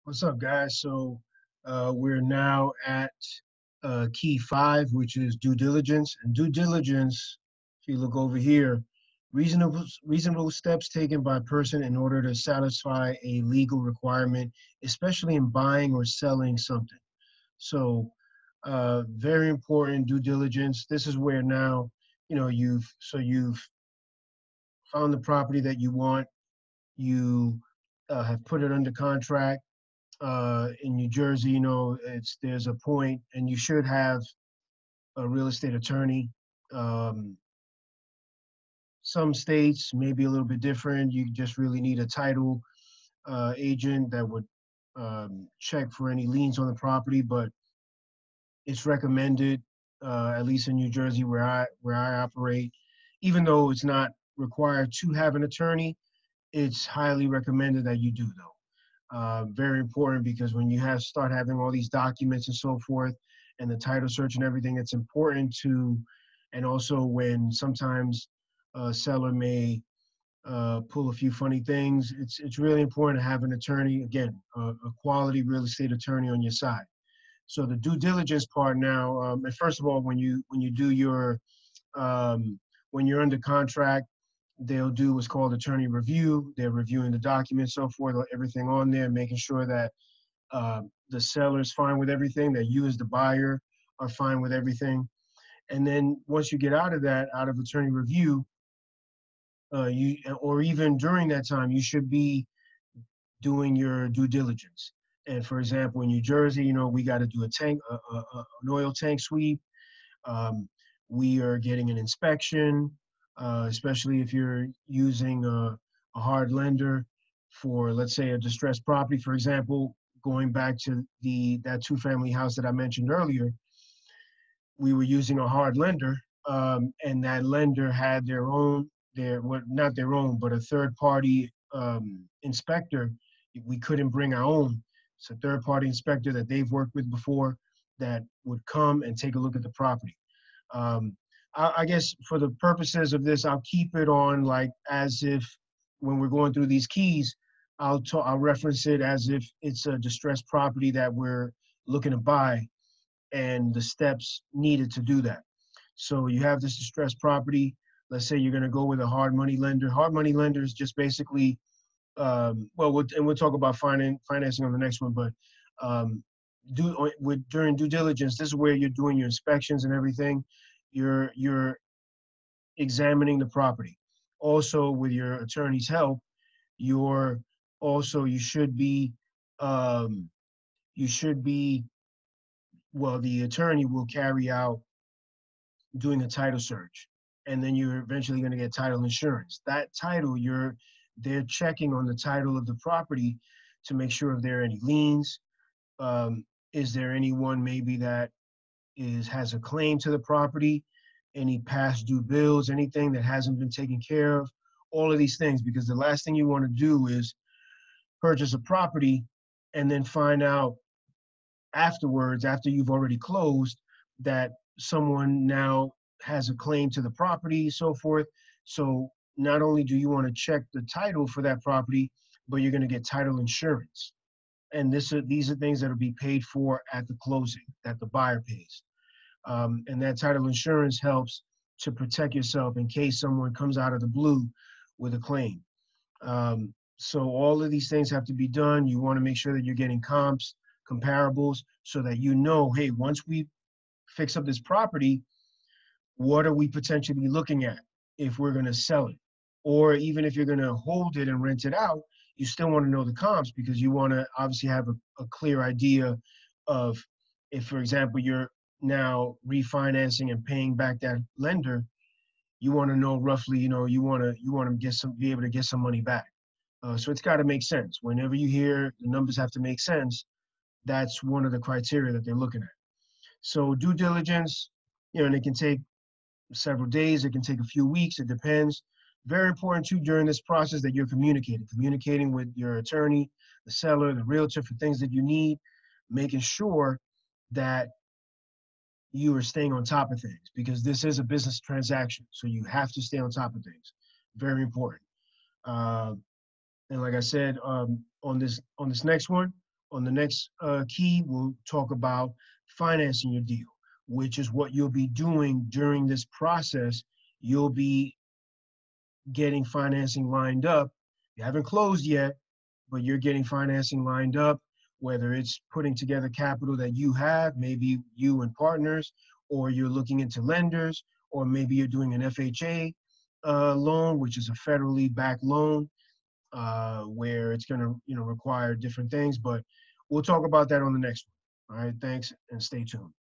What's up, guys? We're now at key five, which is due diligence. And due diligence, if you look over here, reasonable steps taken by a person in order to satisfy a legal requirement, especially in buying or selling something. So, very important due diligence. This is where now, you've found the property that you want. You have put it under contract in New Jersey, there's a point, and you should have a real estate attorney. Um, some states may be a little bit different. You just really need a title agent that would check for any liens on the property, but it's recommended, at least in New Jersey where I operate, even though it's not required to have an attorney, it's highly recommended that you do though. Very important because when you start having all these documents and so forth, and the title search and everything, it's important to, and also when sometimes a seller may pull a few funny things, it's really important to have an attorney, again, a quality real estate attorney on your side. So the due diligence part now, and first of all, when you do your when you're under contract, they'll do what's called attorney review. They're reviewing the documents, so forth, everything on there, making sure that the seller's fine with everything, that you as the buyer are fine with everything. And then once you get out of that, out of attorney review, you or even during that time, you should be doing your due diligence. And for example, in New Jersey, we got to do an oil tank sweep. Um, we are getting an inspection, especially if you're using a hard lender for, let's say, a distressed property. For example, going back to that two-family house that I mentioned earlier, we were using a hard lender, and that lender had well, not their own, but a third-party inspector. We couldn't bring our own. It's a third-party inspector that they've worked with before that would come and take a look at the property. Um, I guess for the purposes of this, I'll keep it on like as if when we're going through these keys, I'll reference it as if it's a distressed property that we're looking to buy and the steps needed to do that. So you have this distressed property. Let's say you're going to go with a hard money lender. Hard money lender is just basically, and we'll talk about financing on the next one, but um, during due diligence, this is where you're doing your inspections and everything. You're examining the property. Also, with your attorney's help, you're you should be um, you should be well, the attorney will carry out doing a title search, and then you're eventually going to get title insurance. That title, they're checking on the title of the property to make sure if there are any liens. Um, is there anyone maybe that has a claim to the property, any past due bills, anything that hasn't been taken care of, all of these things, because the last thing you want to do is purchase a property and then find out afterwards, after you've already closed, that someone now has a claim to the property, so forth. So not only do you want to check the title for that property, but you're going to get title insurance. And these are things that will be paid for at the closing, that the buyer pays. And that title insurance helps to protect yourself in case someone comes out of the blue with a claim. So all of these things have to be done. You want to make sure that you're getting comps, comparables, so that hey, once we fix up this property, what are we potentially looking at if we're going to sell it? Or even if you're going to hold it and rent it out, you still want to know the comps because you want to obviously have a clear idea of if, for example, you're now refinancing and paying back that lender, you want to know roughly, you want to be able to get some money back. So it's got to make sense. Whenever you hear the numbers have to make sense, that's one of the criteria that they're looking at. So due diligence, and it can take several days, it can take a few weeks, it depends. Very important too during this process that you're communicating with your attorney, the seller, the realtor for things that you need, making sure that you are staying on top of things because this is a business transaction. So you have to stay on top of things. Very important. Uh, and like I said, on this next one, On the next key, we'll talk about financing your deal, which is what you'll be doing during this process. You'll be getting financing lined up. You haven't closed yet, but you're getting financing lined up, whether it's putting together capital that you have, maybe you and partners, or you're looking into lenders, or maybe you're doing an FHA loan, which is a federally backed loan, where it's going to require different things. But we'll talk about that on the next one. All right, thanks, and stay tuned.